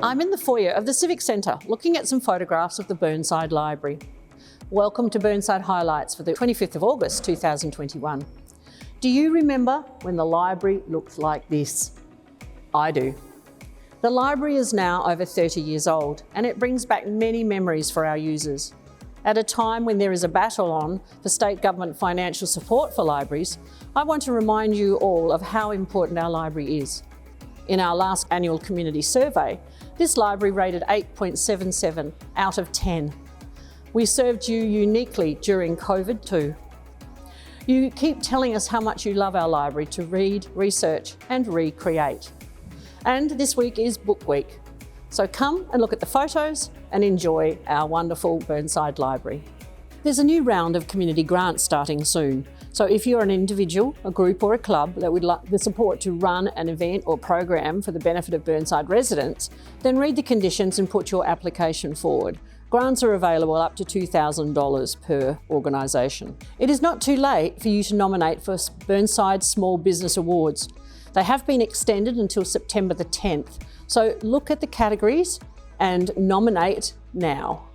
I'm in the foyer of the Civic Centre looking at some photographs of the Burnside Library. Welcome to Burnside Highlights for the 25th of August 2021. Do you remember when the library looked like this? I do. The library is now over 30 years old and it brings back many memories for our users. At a time when there is a battle on for state government financial support for libraries, I want to remind you all of how important our library is. In our last annual community survey, this library rated 8.77 out of 10. We served you uniquely during COVID too. You keep telling us how much you love our library to read, research and recreate. And this week is Book Week. So come and look at the photos and enjoy our wonderful Burnside Library. There's a new round of community grants starting soon. So if you're an individual, a group or a club that would like the support to run an event or program for the benefit of Burnside residents, then read the conditions and put your application forward. Grants are available up to $2,000 per organisation. It is not too late for you to nominate for Burnside Small Business Awards. They have been extended until September the 10th. So look at the categories and nominate now.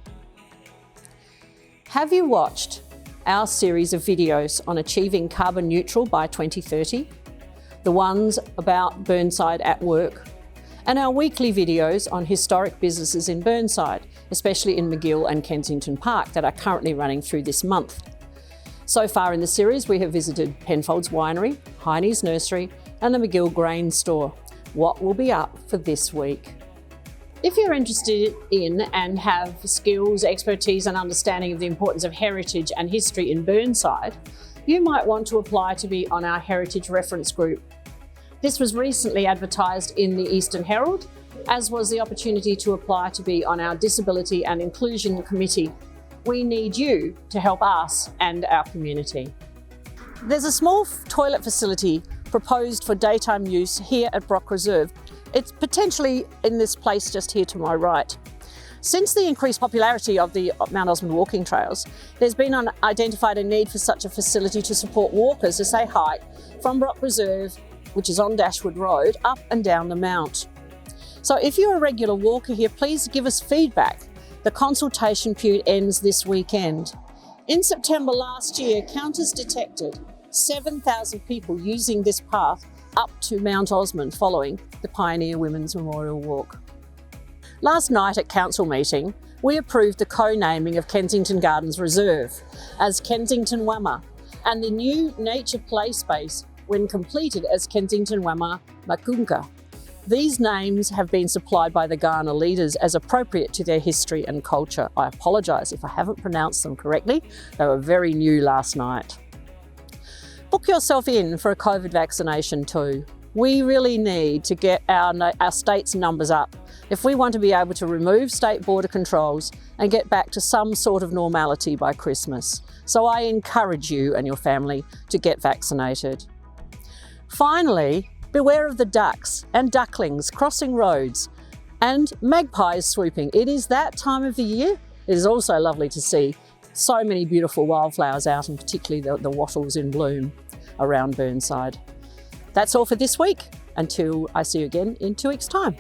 Have you watched our series of videos on achieving carbon neutral by 2030? The ones about Burnside at work? And our weekly videos on historic businesses in Burnside, especially in McGill and Kensington Park, that are currently running through this month. So far in the series, we have visited Penfold's Winery, Heine's Nursery, and the McGill Grain Store. What will be up for this week? If you're interested in and have skills, expertise and understanding of the importance of heritage and history in Burnside, you might want to apply to be on our Heritage Reference Group. This was recently advertised in the Eastern Herald, as was the opportunity to apply to be on our Disability and Inclusion Committee. We need you to help us and our community. There's a small toilet facility proposed for daytime use here at Brock Reserve. It's potentially in this place just here to my right. Since the increased popularity of the Mount Osmond walking trails, there's been identified a need for such a facility to support walkers as they hike from Brock Reserve, which is on Dashwood Road, up and down the Mount. So if you're a regular walker here, please give us feedback. The consultation period ends this weekend. In September last year, counters detected 7,000 people using this path up to Mount Osmond following the Pioneer Women's Memorial Walk. Last night at council meeting, we approved the co-naming of Kensington Gardens Reserve as Kensington Wama and the new nature play space when completed as Kensington Wama Makunga. These names have been supplied by the Kaurna leaders as appropriate to their history and culture. I apologise if I haven't pronounced them correctly. They were very new last night. Book yourself in for a COVID vaccination too. We really need to get our state's numbers up if we want to be able to remove state border controls and get back to some sort of normality by Christmas. So I encourage you and your family to get vaccinated. Finally, beware of the ducks and ducklings crossing roads and magpies swooping. It is that time of the year. It is also lovely to see so many beautiful wildflowers out, and particularly the wattles in bloom around Burnside. That's all for this week. Until I see you again in 2 weeks' time.